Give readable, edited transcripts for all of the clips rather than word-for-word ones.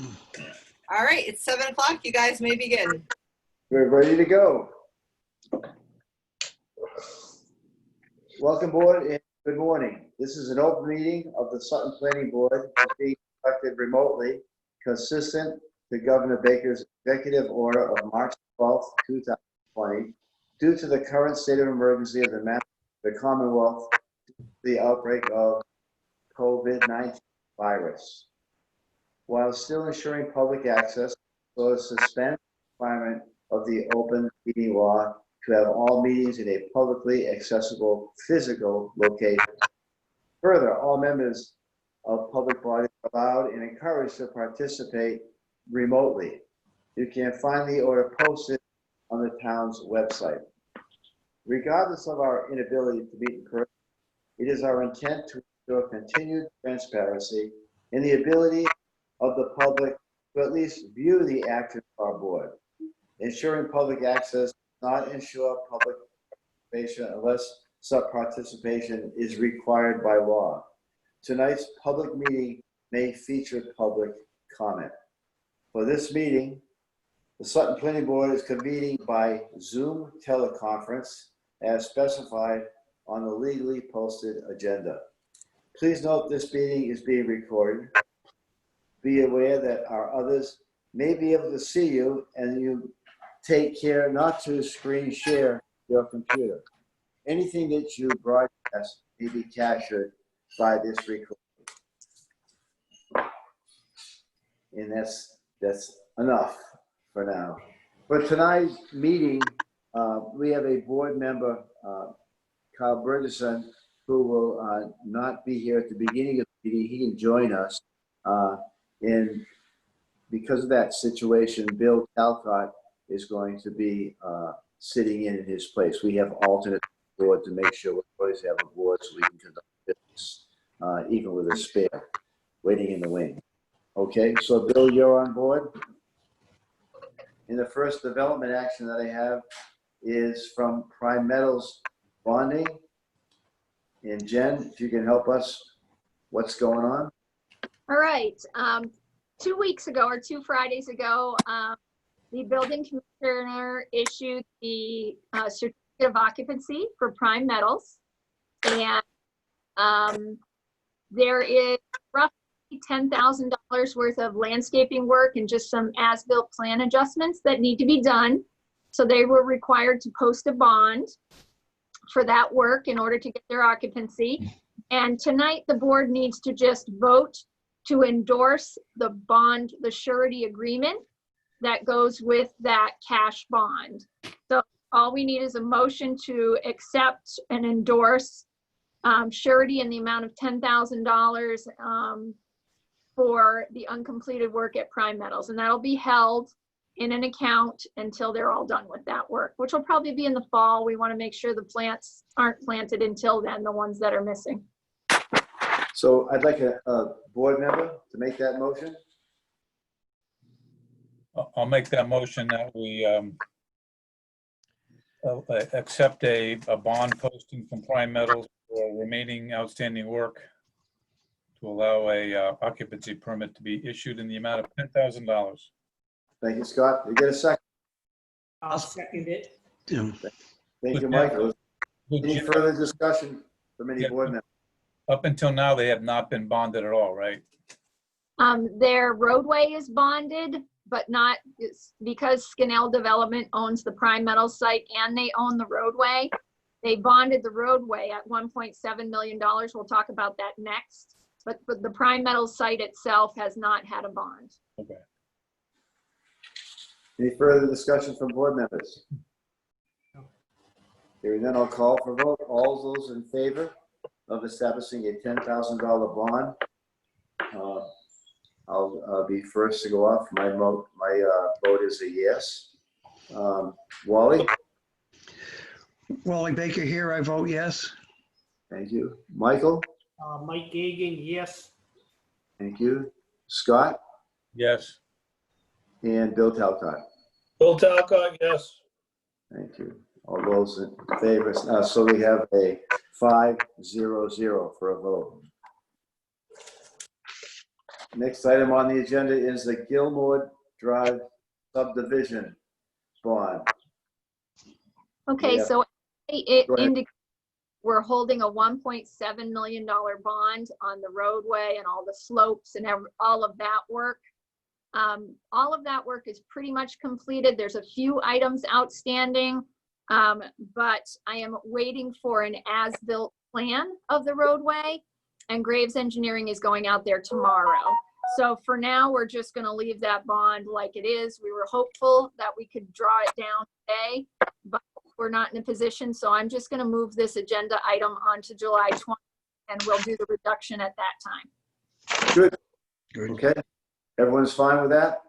All right, it's 7 o'clock. You guys may begin. We're ready to go. Welcome, board, and good morning. This is an open meeting of the Sutton Planning Board being conducted remotely, consistent to Governor Baker's executive order of March 12, 2020, due to the current state of emergency of the Commonwealth, the outbreak of COVID-19 virus. While still ensuring public access, so to suspend the requirement of the open meeting law to have all meetings in a publicly accessible physical location. Further, all members of public bodies are allowed and encouraged to participate remotely. You can find the order posted on the town's website. Regardless of our inability to meet in person, it is our intent to ensure continued transparency and the ability of the public to at least view the actions of our board. Ensuring public access does not ensure public participation unless such participation is required by law. Tonight's public meeting may feature public comment. For this meeting, the Sutton Planning Board is convening by Zoom teleconference as specified on the legally posted agenda. Please note this meeting is being recorded. Be aware that our others may be able to see you, and you take care not to screen share your computer. Anything that you broadcast may be captured by this recording. And that's enough for now. For tonight's meeting, we have a board member, Carl Bergeson, who will not be here at the beginning of the meeting. He can join us. And because of that situation, Bill Talcott is going to be sitting in his place. We have alternate board to make sure we always have a board so we can conduct business, even with a spare waiting in the wing. Okay, so Bill, you're on board. And the first development action that I have is from Prime Metals Bonding. And Jen, if you can help us, what's going on? All right. 2 weeks ago or 2 Fridays ago, the building commissioner issued the certificate of occupancy for Prime Metals. And there is roughly $10,000 worth of landscaping work and just some as-built plan adjustments that need to be done. So they were required to post a bond for that work in order to get their occupancy. And tonight the board needs to just vote to endorse the bond, the surety agreement that goes with that cash bond. So all we need is a motion to accept and endorse surety in the amount of $10,000 for the uncompleted work at Prime Metals. And that'll be held in an account until they're all done with that work, which will probably be in the fall. We want to make sure the plants aren't planted until then, the ones that are missing. So I'd like a board member to make that motion. I'll make that motion that we accept a bond posting from Prime Metals for remaining outstanding work to allow a occupancy permit to be issued in the amount of $10,000. Thank you, Scott. You get a second? I'll second it. Thank you, Michael. Any further discussion from any board members? Up until now, they have not been bonded at all, right? Their roadway is bonded, but not because Scannell Development owns the Prime Metals site and they own the roadway. They bonded the roadway at $1.7 million. We'll talk about that next. But the Prime Metals site itself has not had a bond. Okay. Any further discussion from board members? Hearing none, I'll call for vote. All those in favor of establishing a $10,000 bond? I'll be first to go off. My vote is a yes. Wally? Wally Baker here. I vote yes. Thank you. Michael? Mike Gagan, yes. Thank you. Scott? Yes. And Bill Talcott? Bill Talcott, yes. Thank you. All those in favor. So we have a 5-0-0 for a vote. Next item on the agenda is the Gilmore Drive subdivision bond. Okay, Yeah. so it Go ahead. indicates we're holding a $1.7 million bond on the roadway and all the slopes and all of that work. All of that work is pretty much completed. There's a few items outstanding, but I am waiting for an as-built plan of the roadway, and Graves Engineering is going out there tomorrow. So for now, we're just going to leave that bond like it is. We were hopeful that we could draw it down today, but we're not in a position. So I'm just going to move this agenda item onto July 20th, and we'll do the reduction at that time. Good. Good. Okay. Everyone's fine with that?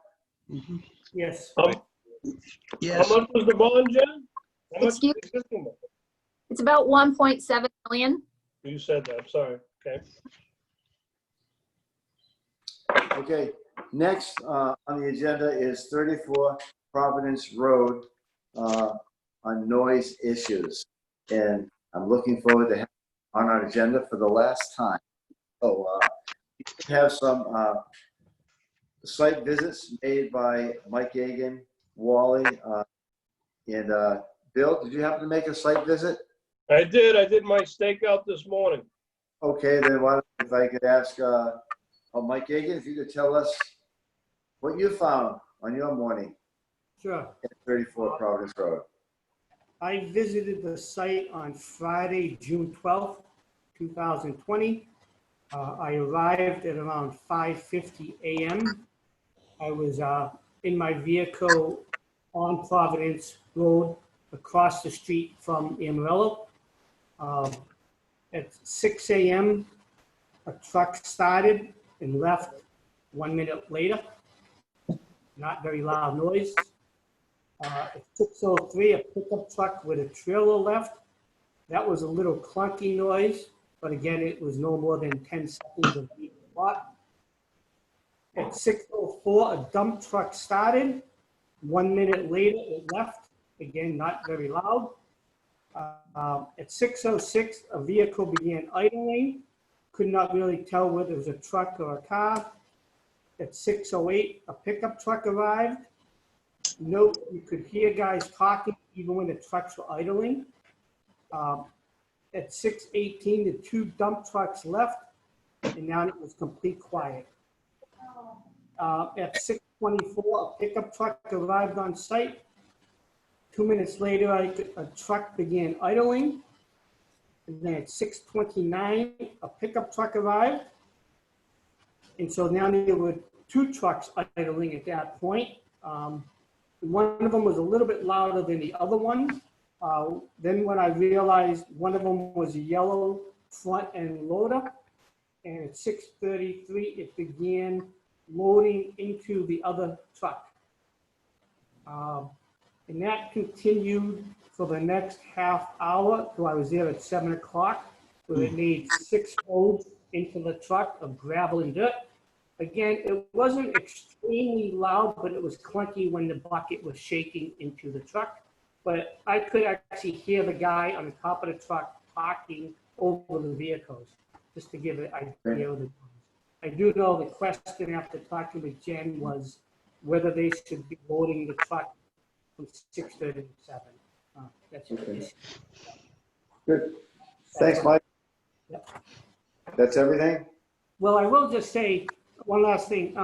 Yes. Yes, How much was the bond, Jen? How much Excuse- was the existing one? It's about 1.7 million. You said that, I'm sorry. Okay. Okay. Next on the agenda is 34 Providence Road on noise issues. And I'm looking forward to having it on our agenda for the last time. So we have some site visits made by Mike Gagan, Wally, and Bill. Did you happen to make a site visit? I did my stakeout this morning. Okay, then why don't, if I could ask Mike Gagan, if you could tell us what you found on your morning Sure. at 34 Providence Road. I visited the site on Friday, June 12th, 2020. I arrived at around 5:50 a.m. I was in my vehicle on Providence Road across the street from Amarillo. At 6 a.m., a truck started and left 1 minute later. Not very loud noise. At 6:03, a pickup truck with a trailer left. That was a little clunky noise, but again, it was no more than 10 seconds of being spot. At 6:04, a dump truck started. 1 minute later, it left. Again, not very loud. At 6:06, a vehicle began idling. Could not really tell whether it was a truck or a car. At 6:08, a pickup truck arrived. Note, you could hear guys talking even when the trucks were idling. At 6:18, the two dump trucks left, and now it was complete quiet. At 6:24, a pickup truck arrived on site. 2 minutes later, a truck began idling. And then at 6:29, a pickup truck arrived. And so now there were two trucks idling at that point. One of them was a little bit louder than the other one. Then when I realized one of them was a yellow front end loader, and at 6:33, it began loading into the other truck. And that continued for the next half hour, so I was there at 7 o'clock, where it made 6 loads into the truck of gravel and dirt. Again, it wasn't extremely loud, but it was clunky when the bucket was shaking into the truck. But I could actually hear the guy on the top of the truck talking over the vehicles, just to give an idea of the noise. I do know the question after talking with Jen was whether they should be loading the truck from 6:30 to 7. That's an Okay. issue. Good. Thanks, Mike. Yep. That's everything? Well, I will just say one last thing.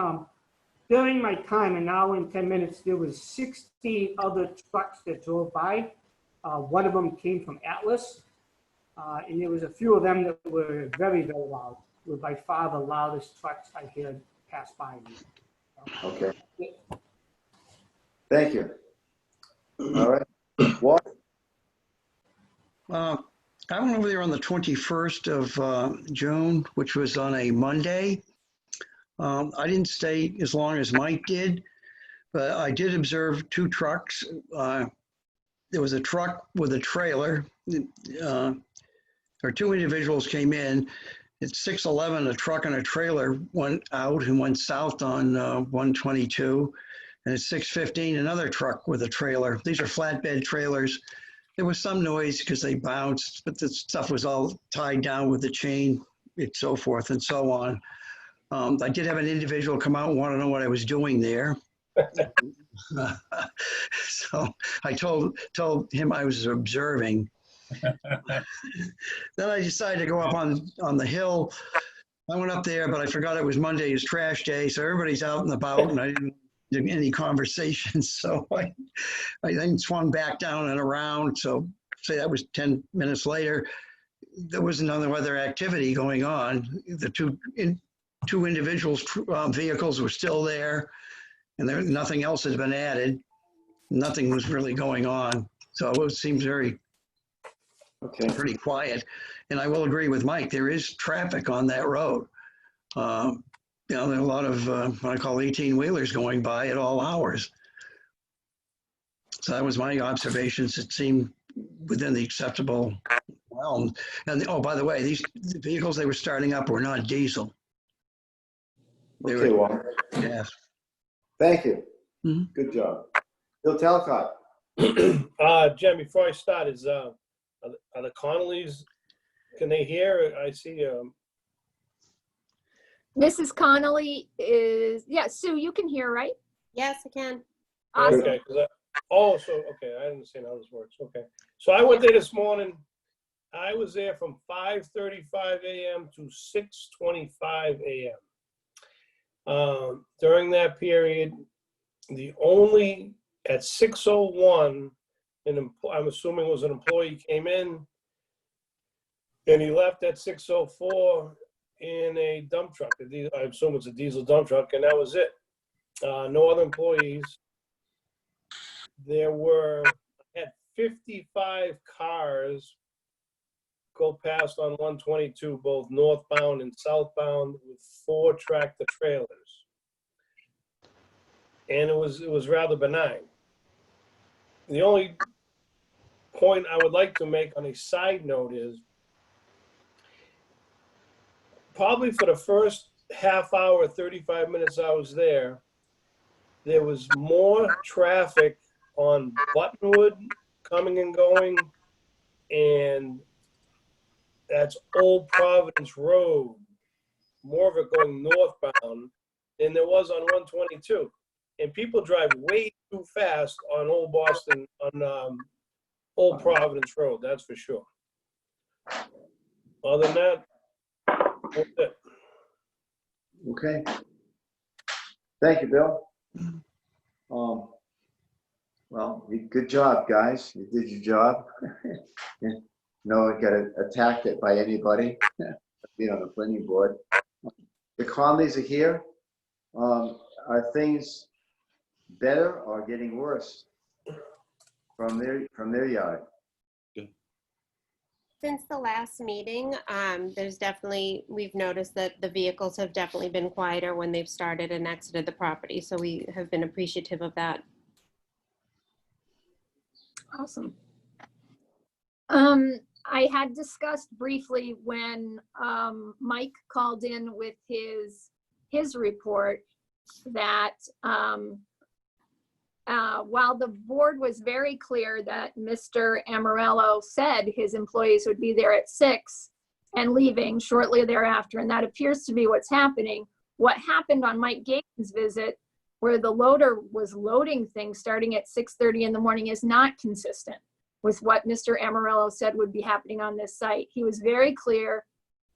During my time, an hour and 10 minutes, there was 16 other trucks that drove by. One of them came from Atlas, and there was a few of them that were very, very loud. Were by far the loudest trucks I heard pass by me. Okay. Thank you. All right. What? I went over there on the 21st of June, which was on a Monday. I didn't stay as long as Mike did, but I did observe two trucks. There was a truck with a trailer, or two individuals came in. At 6:11, a truck and a trailer went out and went south on 122. And at 6:15, another truck with a trailer. These are flatbed trailers. There was some noise because they bounced, but the stuff was all tied down with the chain and so forth and so on. I did have an individual come out and want to know what I was doing there. So I told him I was observing. Then I decided to go up on the hill. I went up there, but I forgot it was Monday is trash day, so everybody's out and about, and I didn't do any conversations. So I then swung back down and around. So say that was 10 minutes later. There was another other activity going on. The two individuals' vehicles were still there, and there nothing else has been added. Nothing was really going on. So it seems pretty quiet. And I will agree with Mike, there is traffic on that road. There are a lot of what I call 18-wheelers going by at all hours. So that was my observations. It seemed within the acceptable realm. And oh, by the way, the vehicles they were starting up were not diesel. They Okay, were well, gas. thank you. Mhm. Good job. Bill Talcott. Jen, before I start, are the Connollys, can they hear? I see, Mrs. Connolly is, yeah, Sue, you can hear, right? Yes, I can. Awesome. okay, okay, I understand how this works, okay. So I went there this morning, I was there from 5:35 a.m. to 6:25 a.m. During that period, at 6:01, I'm assuming it was an employee came in, and he left at 6:04 in a dump truck. I assume it's a diesel dump truck, and that was it. No other employees. Had 55 cars go past on 122, both northbound and southbound, with 4 tractor trailers. And it was rather benign. The only point I would like to make on a side note is probably for the first half hour, 35 minutes I was there was more traffic on Buttonwood coming and going, and that's Old Providence Road, more of it going northbound than there was on 122. And people drive way too fast on Old Boston, on Old Providence Road, that's for sure. Other than that, that's it. Okay. Thank you, Bill. Well, good job, guys. You did your job. No one got attacked by anybody being on the planning board. The Conleys are here. Are things better or getting worse from their yard? Since the last meeting, we've noticed that the vehicles have definitely been quieter when they've started and exited the property. So we have been appreciative of that. Awesome. I had discussed briefly when Mike called in with his report that while the board was very clear that Mr. Amarello said his employees would be there at 6 and leaving shortly thereafter, and that appears to be what's happening. What happened on Mike Gaten's visit, where the loader was loading things starting at 6:30 in the morning, is not consistent with what Mr. Amarello said would be happening on this site. He was very clear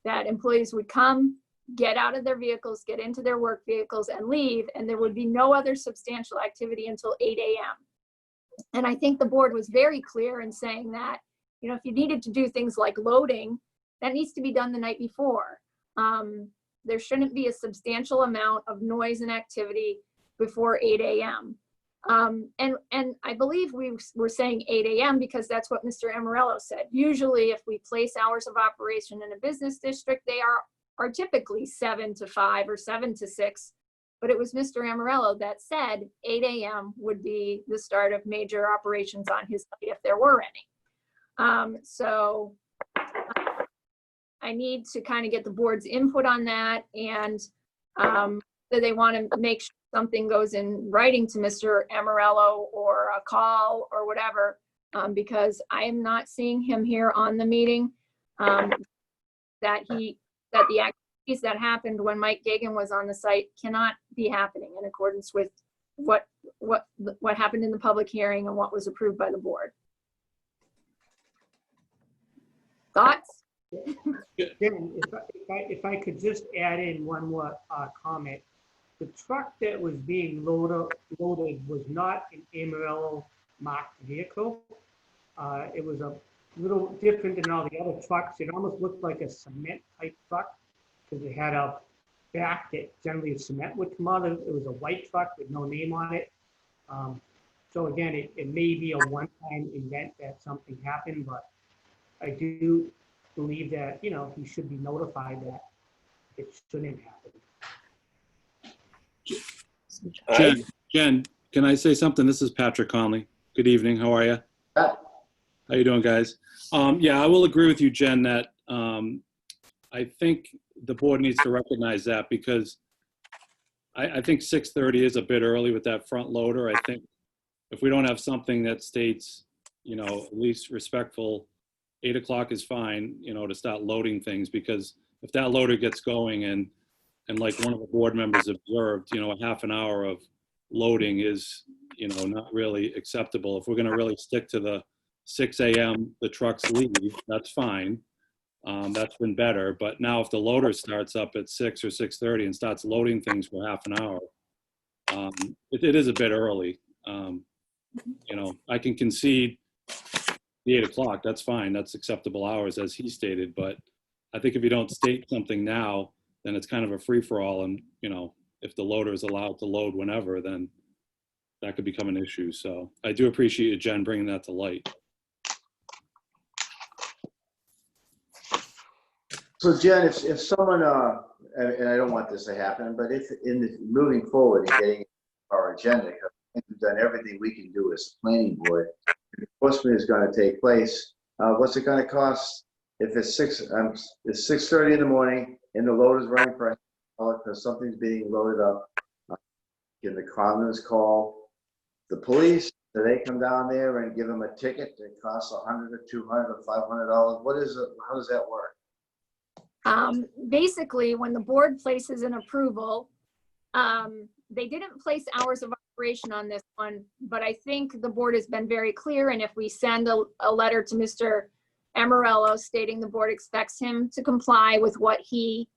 that employees would come, get out of their vehicles, get into their work vehicles and leave, and there would be no other substantial activity until 8 a.m. And I think the board was very clear in saying that, you know, if you needed to do things like loading, that needs to be done the night before. There shouldn't be a substantial amount of noise and activity before 8 a.m. And I believe we were saying 8 a.m. because that's what Mr. Amarello said. Usually if we place hours of operation in a business district, they are typically 7 to 5 or 7 to 6. But it was Mr. Amarello that said 8 a.m. would be the start of major operations on his site if there were any. So I need to kind of get the board's input on that, and so they want to make sure something goes in writing to Mr. Amarello or a call or whatever, because I am not seeing him here on the meeting, that the activity activities that happened when Mike Gagan was on the site cannot be happening in accordance with what happened in the public hearing and what was approved by the board. Thoughts? Jim, if I could just add in one more comment. The truck that was being loaded was not an Amarillo marked vehicle. It was a little different than all the other trucks. It almost looked like a cement type truck because it had a back that generally cement would come out of. It was a white truck with no name on it. So again, it may be a one-time event that something happened, but I do believe that, you know, he should be notified that it shouldn't happen. Jen, can I say something? This is Patrick Conley. Good evening. How are you? Yeah. How you doing, guys? Yeah, I will agree with you, Jen, that I think the board needs to recognize that because I think 6:30 is a bit early with that front loader. I think if we don't have something that states, you know, at least respectful, 8 o'clock is fine, you know, to start loading things, because if that loader gets going and like one of the board members observed, you know, a half an hour of loading is, you know, not really acceptable. If we're going to really stick to the 6 a.m. the trucks leave, that's fine. That's been better. But now if the loader starts up at 6 or 6:30 and starts loading things for half an hour, it is a bit early. You know, I can concede the 8 o'clock. That's fine. That's acceptable hours, as he stated. But I think if you don't state something now, then it's kind of a free-for-all. And, you know, if the loader is allowed to load whenever, then that could become an issue. So I do appreciate you, Jen, bringing that to light. So Jen, if someone, and I don't want this to happen, but if moving forward and getting our agenda, because I think we've done everything we can do as a planning board, enforcement is going to take place. What's it going to cost if it's 6:30 in the morning and the loader's running for because something's being loaded up? Can the commoners call the police? Do they come down there and give them a ticket that costs $100 or $200 or $500? What is it? How does that work? Basically, when the board places an approval, they didn't place hours of operation on this one, but I think the board has been very clear. And if we send a letter to Mr. Amarillo stating the board expects him to comply with what he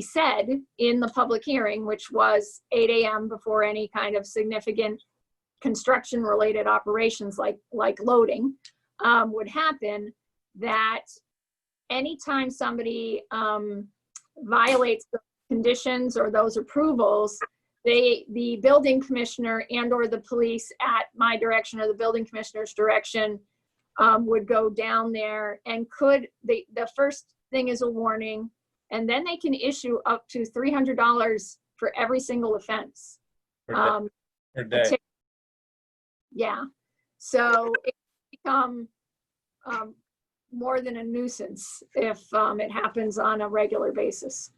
said in the public hearing, which was 8 a.m. before any kind of significant construction related operations like loading would happen, that anytime somebody violates the conditions or those approvals, the building commissioner and or the police at my direction or the building commissioner's direction would go down there and the first thing is a warning, and then they can issue up to $300 for every single offense. Per day. Yeah, so it can become more than a nuisance if it happens on a regular basis.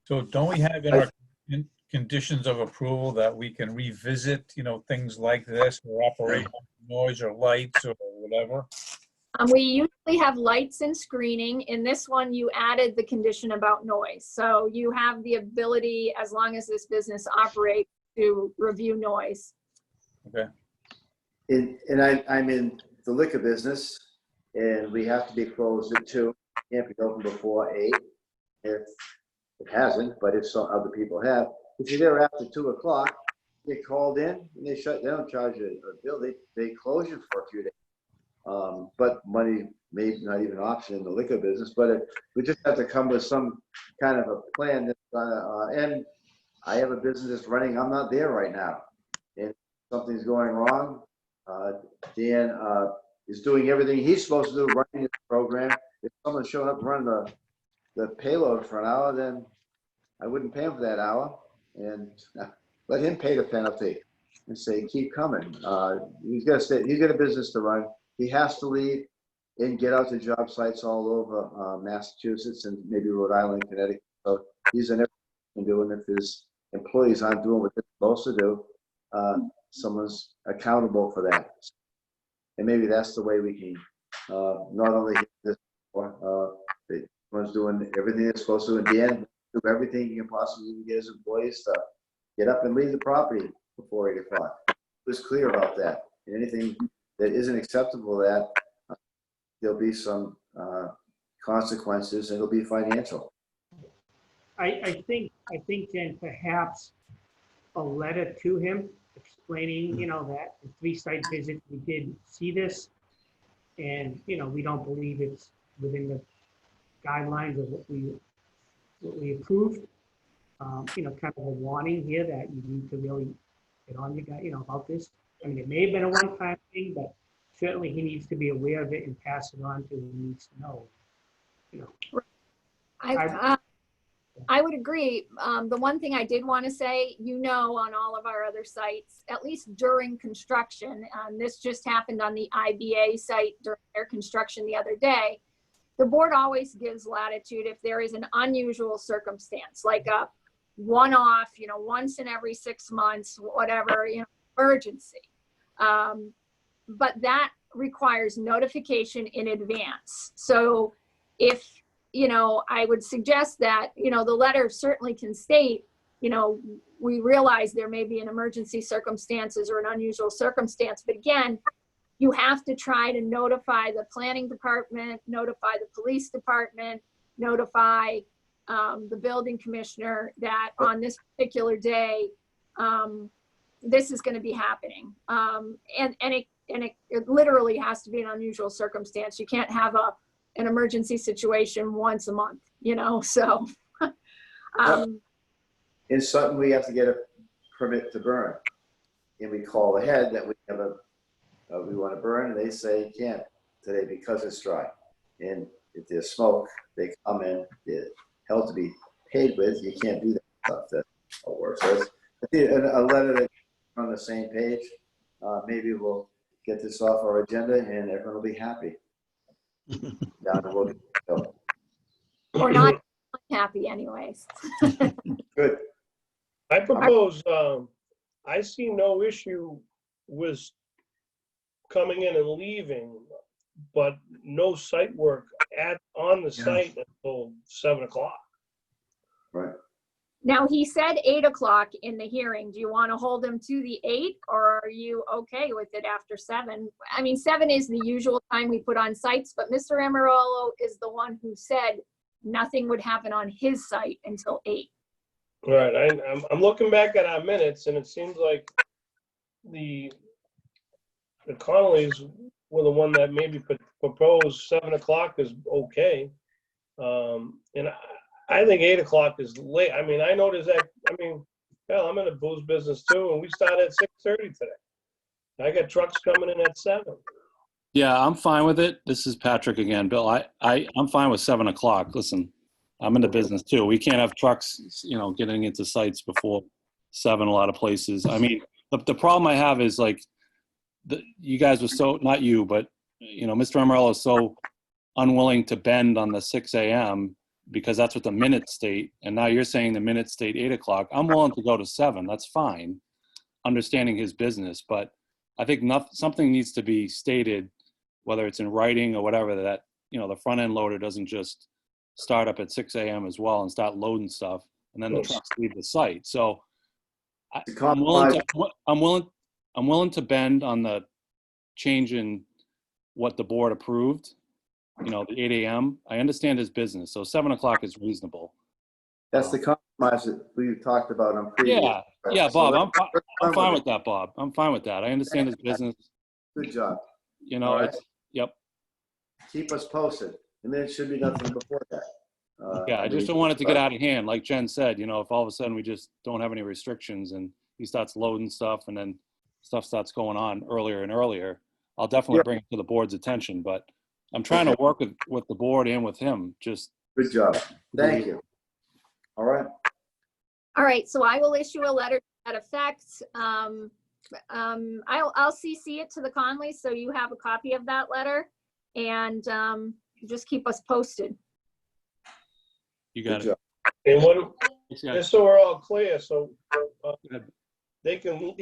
So don't we have in our conditions of approval that we can revisit, you know, things like this or operate noise or lights or whatever? We usually have lights and screening. In this one, you added the condition about noise. So you have the ability, as long as this business operates, to review noise. Okay. And I'm in the liquor business, and we have to be closed at 2. Can't be open before 8. If it hasn't, but if some other people have, if you're there after 2 o'clock, you get called in and they don't charge you a bill. They close you for a few days. But money may not even an option in the liquor business. But we just have to come with some kind of a plan. That's and I have a business that's running. I'm not there right now, and something's going wrong. Dan is doing everything he's supposed to do, running the program. If someone showed up running the payload for an hour, then I wouldn't pay him for that hour and let him pay the penalty and say, keep coming. He's got a business to run. He has to leave and get out to job sites all over Massachusetts and maybe Rhode Island, Connecticut. So he's in everything he can do. And if his employees aren't doing what they're supposed to do, someone's accountable for that. And maybe that's the way we can not only hit this Everyone's doing everything they're supposed to, and Dan do everything he can possibly to get his employees to get up and leave the property before 8 o'clock. He was clear about that. And anything that isn't acceptable to that, there'll be some consequences, and it'll be financial. I think, Jen, perhaps a letter to him explaining, that in 3 site visits, we did see this. And, we don't believe it's within the guidelines of what we approved. Kind of a warning here that you need to really get on your guy, about this. I mean, it may have been a one-time thing, but certainly he needs to be aware of it and pass it on to who needs to know. I would agree. The one thing I did want to say, on all of our other sites, at least during construction, this just happened on the IBA site during their construction the other day, the board always gives latitude if there is an unusual circumstance, like a one-off, once in every 6 months, whatever, emergency. But that requires notification in advance. So if I would suggest that, the letter certainly can state, we realize there may be an emergency circumstances or an unusual circumstance, but again, you have to try to notify the planning department, notify the police department, notify the building commissioner that on this particular day, this is going to be happening. And it literally has to be an unusual circumstance. You can't have an emergency situation once a month, so. In Sutton, we have to get a permit to burn. And we call ahead that we have we want to burn, and they say you can't today because it's dry. And if there's smoke, they come in, they're held to be paid with. You can't do that stuff. That all works. So it's a letter that's on the same page. Maybe we'll get this off our agenda, and everyone will be happy. Down the road. So. Or not happy anyways. Good. I propose, I see no issue with coming in and leaving, but no site work on the site until 7 o'clock. Right. Now, he said 8 o'clock in the hearing. Do you want to hold him to the 8, or are you okay with it after 7? I mean, 7 is the usual time we put on sites, but Mr. Amarolo is the one who said nothing would happen on his site until 8. Right. I'm looking back at our minutes, and it seems like the Connollys were the one that maybe proposed 7 o'clock is okay. And I think 8 o'clock is late. I mean, I noticed that, hell, I'm in the booze business too, and we start at 6:30 today. I got trucks coming in at 7. Yeah, I'm fine with it. This is Patrick again. Bill, I'm fine with 7 o'clock. Listen, I'm in the business too. We can't have trucks, getting into sites before 7 a lot of places. I mean, the problem I have is like, you guys were so, not you, but, Mr. Amarello is so unwilling to bend on the 6 a.m. because that's what the minutes state. And now you're saying the minutes state 8 o'clock. I'm willing to go to 7. That's fine, understanding his business. But I think something needs to be stated, whether it's in writing or whatever, that, the front end loader doesn't just start up at 6 a.m. as well and start loading stuff, and then the trucks leave the site. So I'm willing to bend on the change in what the board approved, the 8 a.m. I understand his business, so 7 o'clock is reasonable. That's the compromise that we talked about on previous. Yeah, Bob, I'm fine with that, Bob. I'm fine with that. I understand his business. Good job. Right. Yep. Keep us posted. And then it should be nothing before that. I just don't want it to get out of hand. Like Jen said, if all of a sudden we just don't have any restrictions and he starts loading stuff and then stuff starts going on earlier and earlier, I'll definitely bring it to the board's attention. But I'm trying to work with the board and with him. Just good job. Thank you. All right. All right. So I will issue a letter to that effect. I'll CC it to the Conleys so you have a copy of that letter, and just keep us posted. You got Good it. job. And just so we're all clear, so they can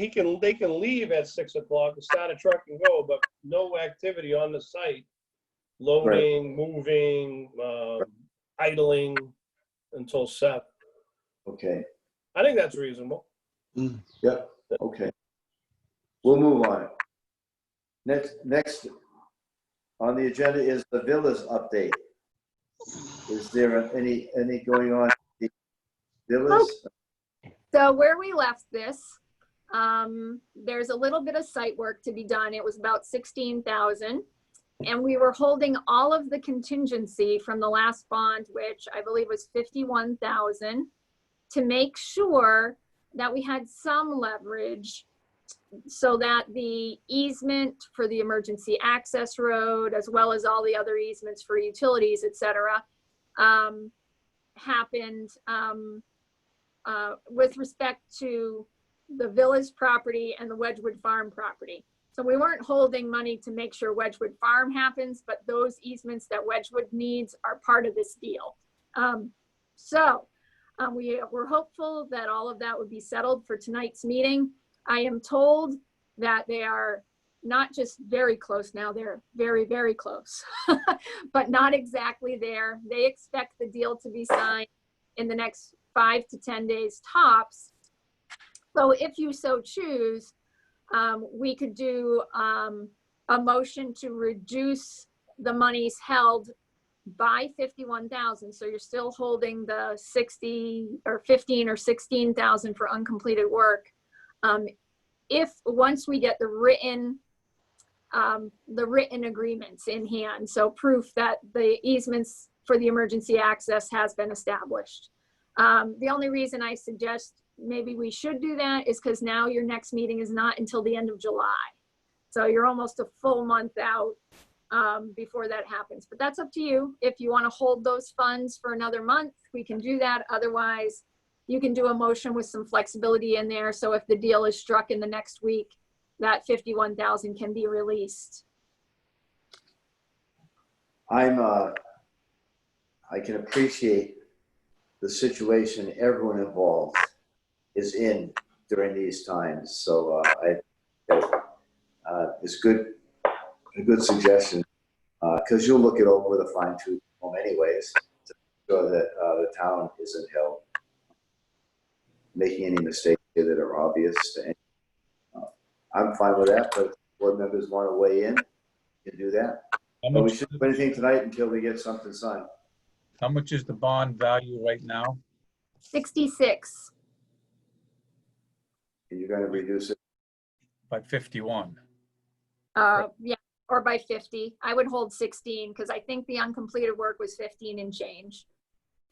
leave at 6 o'clock and start a truck and go, but no activity on the site, loading, moving, idling until 7. Okay, I think that's reasonable. yep, okay. We'll move on. Next on the agenda is the villas update. Is there any going on in the villas? So where we left this, there's a little bit of site work to be done. It was about 16,000. And we were holding all of the contingency from the last bond, which I believe was 51,000, to make sure that we had some leverage so that the easement for the emergency access road, as well as all the other easements for utilities, et cetera, happened with respect to the Villas property and the Wedgewood Farm property. So we weren't holding money to make sure Wedgewood Farm happens, but those easements that Wedgewood needs are part of this deal. We're hopeful that all of that would be settled for tonight's meeting. I am told that they are not just very close now, they're very, very close, but not exactly there. They expect the deal to be signed in the next 5 to 10 days tops. So if you so choose, we could do a motion to reduce the monies held by 51,000. So you're still holding the 60 or 15 or 16,000 for uncompleted work. If once we get the written agreements in hand, so proof that the easements for the emergency access has been established. The only reason I suggest maybe we should do that is because now your next meeting is not until the end of July. So you're almost a full month out before that happens. But that's up to you. If you want to hold those funds for another month, we can do that. Otherwise, you can do a motion with some flexibility in there. So if the deal is struck in the next week, that 51,000 can be released. I can appreciate the situation everyone involved is in during these times. So it's a good suggestion, because you'll look it over with a fine tooth comb anyways, to ensure that the town isn't held making any mistakes here that are obvious to anyone. I'm fine with that, but if board members want to weigh in, you can do that. But we shouldn't do anything tonight until we get something signed. How much is the bond value right now? 66. And you're going to reduce it. By 51. Yeah, or by 50. I would hold 16 because I think the uncompleted work was 15 and change.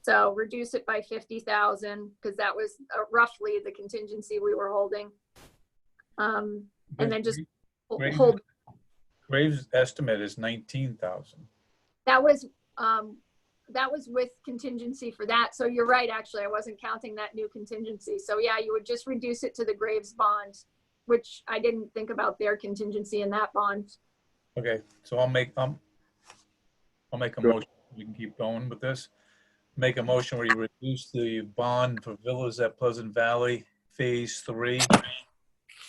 So reduce it by 50,000 because that was roughly the contingency we were holding. And then just hold. Graves' estimate is 19,000. That was with contingency for that. So you're right, actually, I wasn't counting that new contingency. So yeah, you would just reduce it to the Graves bond, which I didn't think about their contingency in that bond. Okay, so I'll make a motion. We can keep going with this. Make a motion where you reduce the bond for villas at Pleasant Valley Phase 3.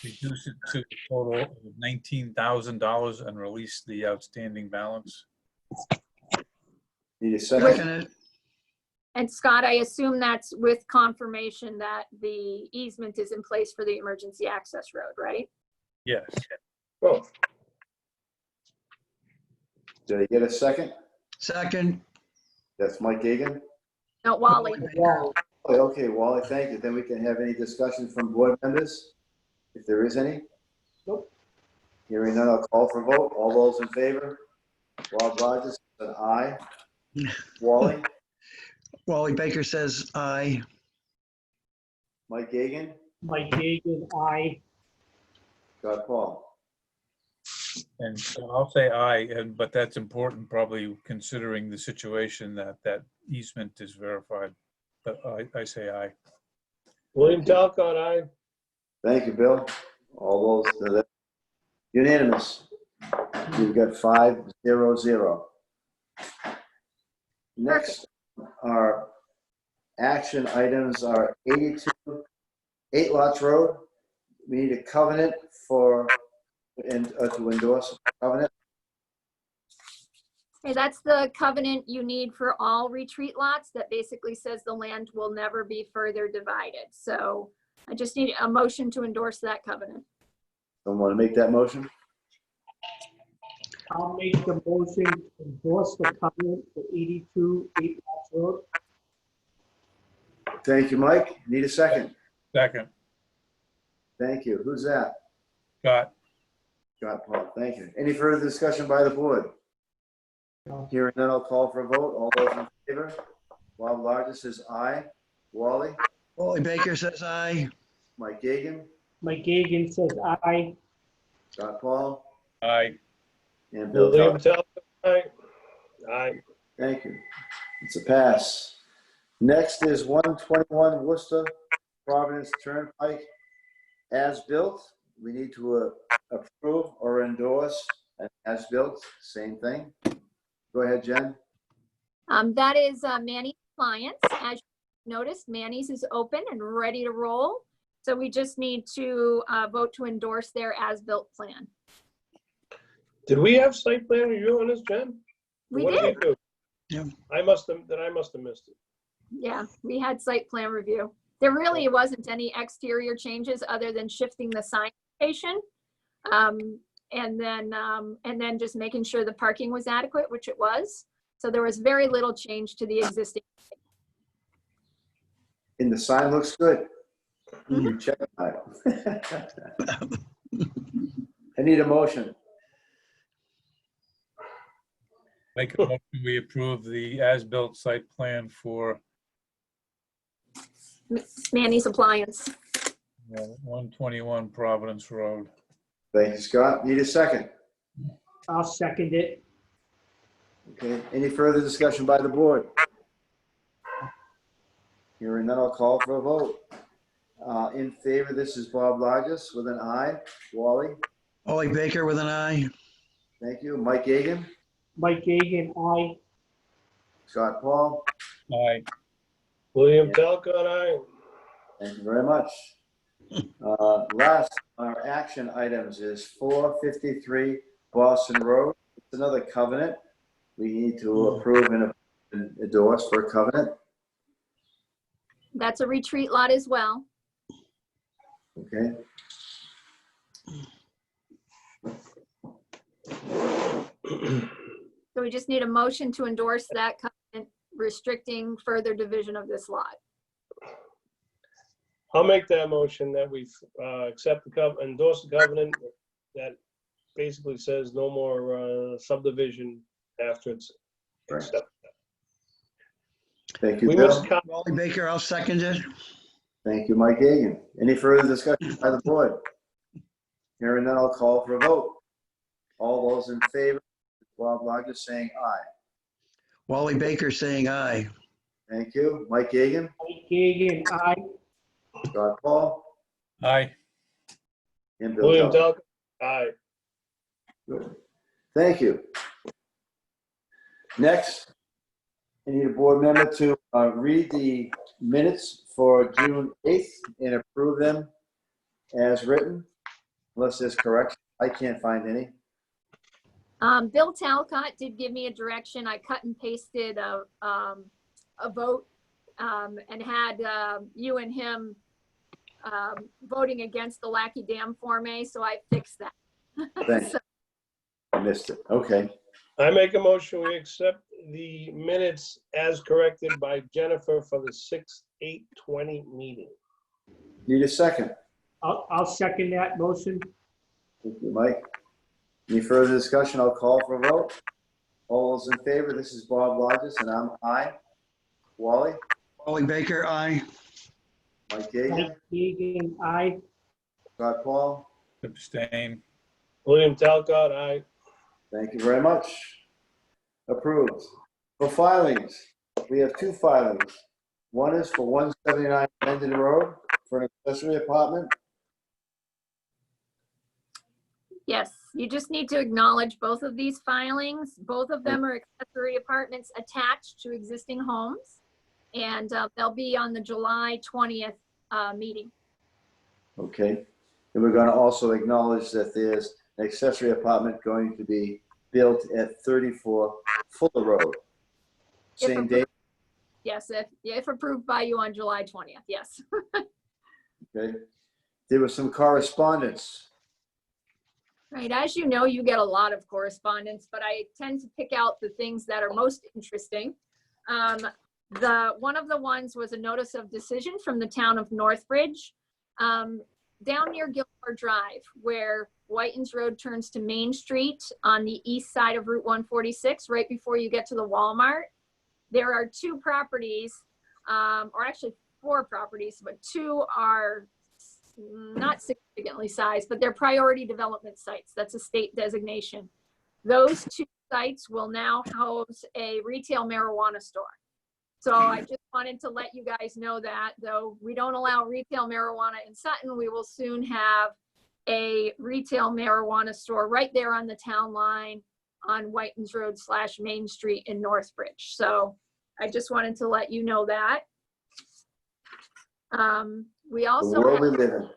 Reduce it to a total of $19,000 and release the outstanding balance. Need a second? Second. And Scott, I assume that's with confirmation that the easement is in place for the emergency access road, right? Yes. Oh, Did I get a second? Second. That's Mike Egan. No, Wally. Oh, okay, Wally, thank you. Then we can have any discussion from board members, if there is any. Nope. Hearing none, I'll call for vote. All those in favor? Bob Rogers, an aye. Wally, Wally Baker says aye. Mike Egan, Mike Gagan, aye. Scott Paul. And so I'll say aye, but that's important probably considering the situation that easement is verified. But I say aye. William Talcott, aye. Thank you, Bill. All those, unanimous. You've got 5-0-0. Next, our action items are 82 8 Lots Road. We need a covenant to endorse a covenant. Okay, that's the covenant you need for all retreat lots that basically says the land will never be further divided. So I just need a motion to endorse that covenant. Someone want to make that motion? I'll make the motion to endorse the covenant for 82 8 Lots Road. Thank you, Mike. Need a second? Second. Thank you. Who's that? Scott. Scott Paul. Thank you. Any further discussion by the board? No. Hearing none, I'll call for a vote. All those in favor? Bob Largis says aye. Wally? Wally Baker says aye. Mike Gagan? Mike Gagan says aye. Scott Paul? Aye. And Bill William Tucker. Talcott, aye. Aye. Thank you. It's a pass. Next is 121 Worcester Providence Turnpike as built. We need to approve or endorse an as built, same thing. Go ahead, Jen. That is Manny's compliance. As you noticed, Manny's is open and ready to roll. So we just need to vote to endorse their as-built plan. Did we have site plan review on this, Jen? We What did. we do? Yeah. I must have missed it. Yeah, we had site plan review. There really wasn't any exterior changes other than shifting the sign location. And then just making sure the parking was adequate, which it was. So there was very little change to the existing. And the sign looks good. Mhm. You check it out. I need a motion. Make a motion, we approve the as-built site plan for Manny's appliance. 121 Providence Road. Thank you, Scott. Need a second. I'll second it. Okay. Any further discussion by the board? Hearing none, I'll call for a vote. In favor, this is Bob Largis with an aye. Wally? Wally Baker with an aye. Thank you. Mike Gagan? Mike Gagan, aye. Scott Paul? Aye. William Talcott, aye. Thank you very much. Last, our action items is 453 Boston Road. It's another covenant. We need to approve and endorse for a covenant. That's a retreat lot as well. Okay. So we just need a motion to endorse that covenant restricting further division of this lot. I'll make that motion that we accept endorse the covenant that basically says no more subdivision after it's Right. accepted. Thank you, We Bill. missed Wally Baker, I'll second it. Thank you, Mike Gagan. Any further discussion by the board? Hearing none, I'll call for a vote. All those in favor, Bob Largis saying aye. Wally Baker saying aye. Thank you. Mike Gagan, Mike Gagan, aye. Scott Paul, Aye. and Bill William Tucker. Talcott, aye. Good. Thank you. Next, I need a board member to read the minutes for June 8th and approve them as written, unless there's correction. I can't find any. Bill Talcott did give me a direction. I cut and pasted a vote and had you and him voting against the Lackey Dam Form A, so I fixed that. Thanks. So, I missed it. Okay. I make a motion, we accept the minutes as corrected by Jennifer for the 6/8/20 meeting. Need a second. I'll second that motion. Thank you, Mike. Any further discussion? I'll call for a vote. All those in favor, this is Bob Largis, and I'm aye. Wally? Wally Baker, aye. Mike Gagan? Mike Gagan, aye. Scott Paul? Abstain. William Talcott, aye. Thank you very much. Approved. For filings, we have two filings. One is for 179 Mendon Road for an accessory apartment. yes, you just need to acknowledge both of these filings. Both of them are accessory apartments attached to existing homes. And they'll be on the July 20th meeting. Okay. And we're going to also acknowledge that there's an accessory apartment going to be built at 34 Fuller Road. If Same approved. date, Yes, if approved by you on July 20th, yes. okay? There was some correspondence. Right, as you know, you get a lot of correspondence, but I tend to pick out the things that are most interesting. One of the ones was a notice of decision from the town of Northbridge, down near Gilmore Drive, where Whitens Road turns to Main Street on the east side of Route 146, right before you get to the Walmart. There are two properties, or actually 4 properties, but 2 are not significantly sized, but they're priority development sites. That's a state designation. Those 2 sites will now house a retail marijuana store. So I just wanted to let you guys know that, though we don't allow retail marijuana in Sutton, we will soon have a retail marijuana store right there on the town line on Whitens Road / Main Street in Northbridge. So I just wanted to let you know that. We The also world we live in.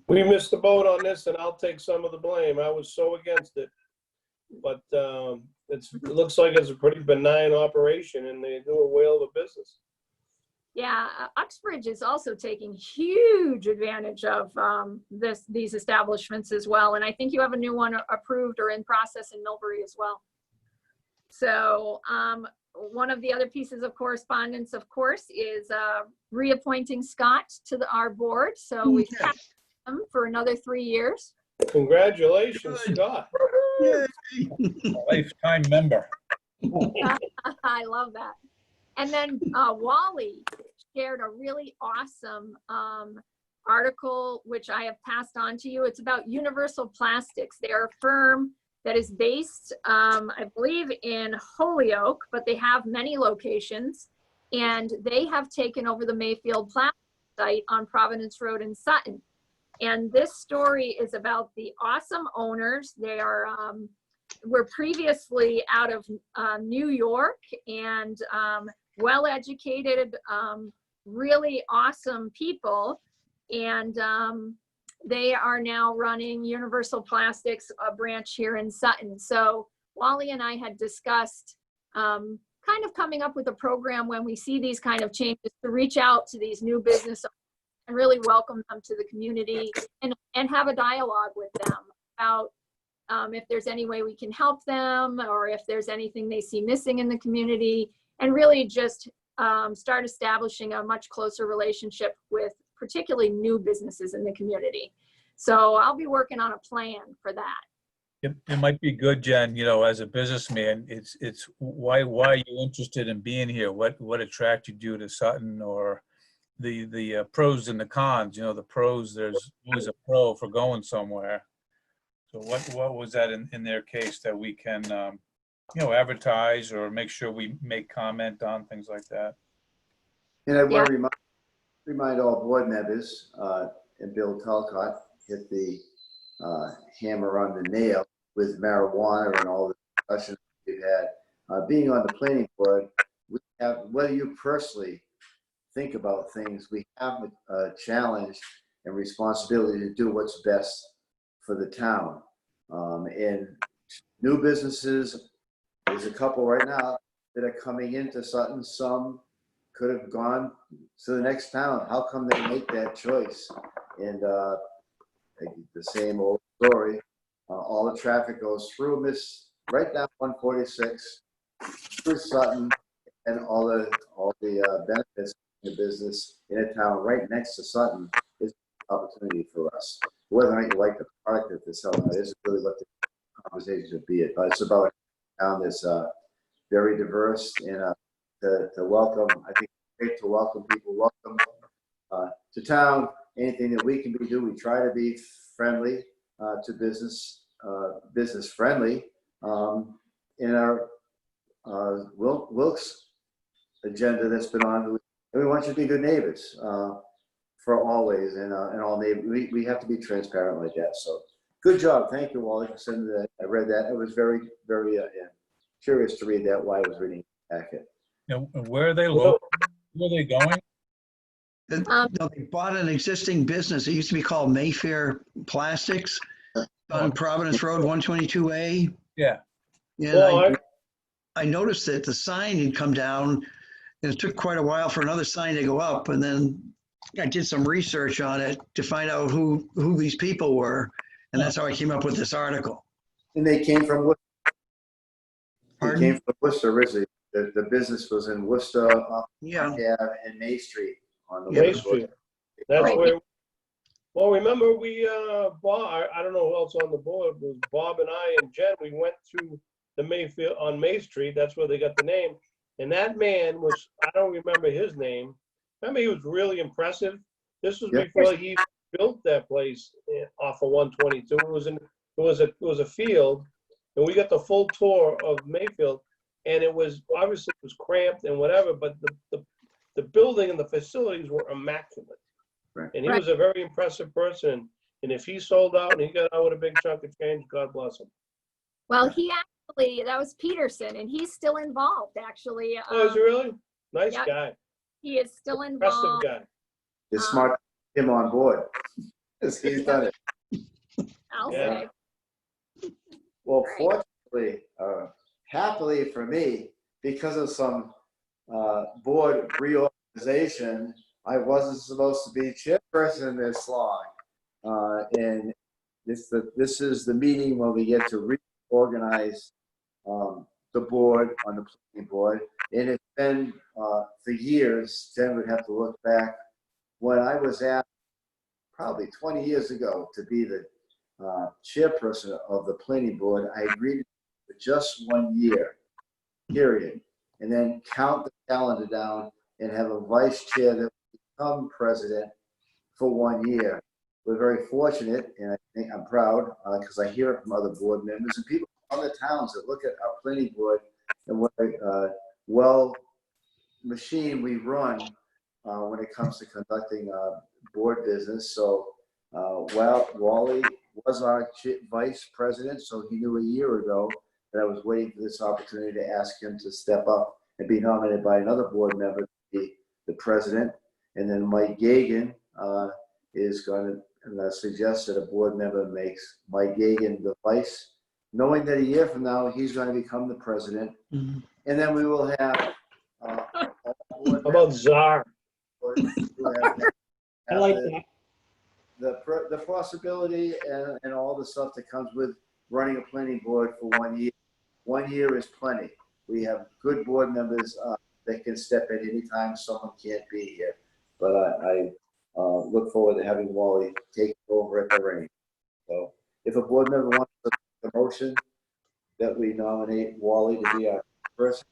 We missed the boat on this, and I'll take some of the blame. I was so against it. But it looks like it's a pretty benign operation, and they do a whale of a business. Yeah, Uxbridge is also taking huge advantage of these establishments as well. And I think you have a new one approved or in process in Millbury as well. So one of the other pieces of correspondence, of course, is reappointing Scott to our board. So we've kept him for another 3 years. Congratulations, Scott. Yay. Lifetime member. I love that. And then Wally shared a really awesome article, which I have passed on to you. It's about Universal Plastics. They are a firm that is based, I believe, in Holyoke, but they have many locations. And they have taken over the Mayfield Plastic site on Providence Road in Sutton. And this story is about the awesome owners. They were previously out of New York and well-educated, really awesome people. And they are now running Universal Plastics, a branch here in Sutton. So Wally and I had discussed kind of coming up with a program when we see these kind of changes to reach out to these new business owners and really welcome them to the community and have a dialogue with them about if there's any way we can help them or if there's anything they see missing in the community, and really just start establishing a much closer relationship with particularly new businesses in the community. So I'll be working on a plan for that. It might be good, Jen, as a businessman, it's why are you interested in being here? What attracted you to Sutton, or the pros and the cons? The pros, there's always a pro for going somewhere. So what was that in their case that we can, advertise or make sure we make comment on, things like that? And I want to remind all board members, and Bill Talcott hit the hammer on the nail with marijuana and all the discussions we've had. Being on the planning board, we have, whether you personally think about things, we have a challenge and responsibility to do what's best for the town. And new businesses, there's a couple right now that are coming into Sutton. Some could have gone to the next town. How come they make that choice? And the same old story. All the traffic goes through right down 146 through Sutton, and all the benefits of the business in a town right next to Sutton is an opportunity for us. Whether or not you like the product that they're selling, it isn't really what the conversation should be. It's about a town that's very diverse, and to welcome, I think it's great to welcome people. Welcome to town. Anything that we can do, we try to be friendly to business friendly. In our Wilkes agenda that's been on, and we want you to be good neighbors for always, and all neighbors. We have to be transparent like that. So good job. Thank you, Wally, for sending that. I read that. It was very, very curious to read that while I was reading the packet. Where are they located? Where are they going? No, they bought an existing business. It used to be called Mayfair Plastics on Providence Road, 122A. Yeah. Yeah, Well, and I noticed that the sign had come down and it took quite a while for another sign to go up. And then I did some research on it to find out who these people were. And that's how I came up with this article. And they came from Worcester. They Pardon? came from Worcester originally. The business was in Worcester, off Yeah. Ave and May Street on the May West Street. That's Right. where, well, remember we, Bob, I don't know who else on the board, was Bob and I and Jen, we went to the Mayfield, on May Street, that's where they got the name. And that man was, I don't remember his name. Remember, he was really impressive. This was Yeah. before he built that place off of 122. It was a field, and we got the full tour of Mayfield. And it was, obviously it was cramped and whatever, but the building and the facilities were immaculate. Right. And he was a very impressive person. And if he sold out and he got out with a big chunk of change, God bless him. Well, he actually, that was Peterson, and he's still involved, actually. Oh, is he really? Nice yeah. guy. He is still Impressive involved. guy. It's smart to have him on board. 'Cause he's done it. I'll Yeah. say. Well, fortunately, happily for me, because of some board reorganization, I wasn't supposed to be chairperson this long. And this is the meeting when we get to reorganize the board on the planning board. And it's been for years. Jen would have to look back when I was asked probably 20 years ago to be the chairperson of the planning board. I agreed for just 1 year, period, and then count the calendar down and have a vice chair that would become president for 1 year. We're very fortunate, and I think I'm proud because I hear it from other board members and people from other towns that look at our planning board and what well machine we run when it comes to conducting board business. So well, Wally was our vice president, so he knew a year ago that I was waiting for this opportunity to ask him to step up and be nominated by another board member to be the president. And then Mike Gagan is going to suggest that a board member makes Mike Gagan the vice, knowing that a year from now he's going to become the president. Mhm. And then we will have How about Czar? I like that. the possibility and all the stuff that comes with running a planning board for 1 year. 1 year is plenty. We have good board members that can step in anytime someone can't be here. But I look forward to having Wally take over at the reins. So if a board member wants to make a motion that we nominate Wally to be our person,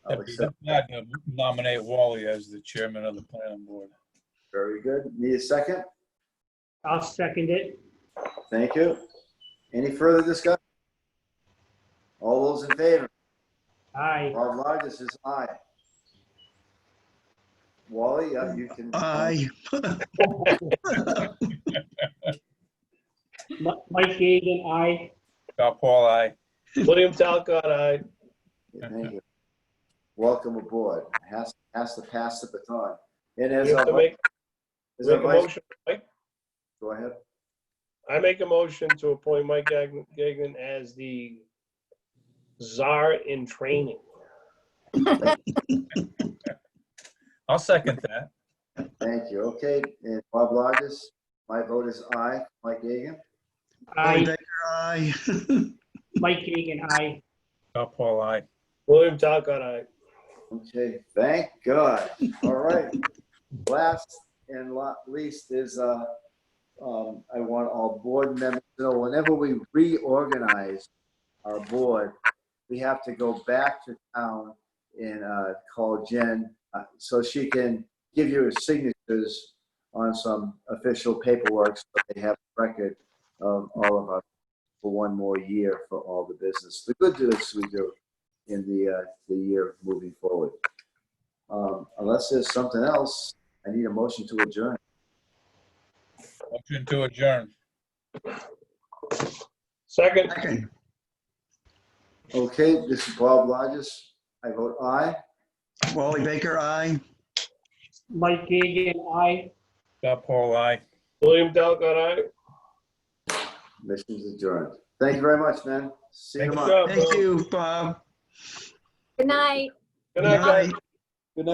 I'll That'd be accept. glad to nominate Wally as the chairman of the planning board. Very good. Need a second? I'll second it. Thank you. Any further discussion? All those in favor? Aye. Bob Largis is aye. Wally, you can. Aye. Mike Gagan, aye. Scott Paul, aye. William Talcott, aye. Thank you. Welcome aboard. Has to pass the baton. And as We have to our make as a our vice, motion, Mike. go ahead. I make a motion to appoint Mike Gagnon as the czar in training. I'll second that. Thank you. Okay, and Bob Largis, my vote is aye. Mike Gagan, Wally Aye. Baker, aye. Mike Gagan, aye. Scott Paul, aye. William Talcott, aye. okay, thank God. All right. Last and not least is, I want all board members to know, whenever we reorganize our board, we have to go back to town and call Jen so she can give you signatures on some official paperwork so they have a record of all of us for 1 more year for all the business. The good news we do in the year moving forward. Unless there's something else, I need a motion to adjourn. Motion to adjourn. Second, Second. Okay, this is Bob Largis. I vote aye. Wally Baker, aye. Mike Gagan, aye. Scott Paul, aye. William Talcott, aye. Mission's adjourned. Thank you very much, man. See you Thank you. tomorrow. Good job, Thank Bill. you, Bob. Good night. Good night, guys. Night. Good night.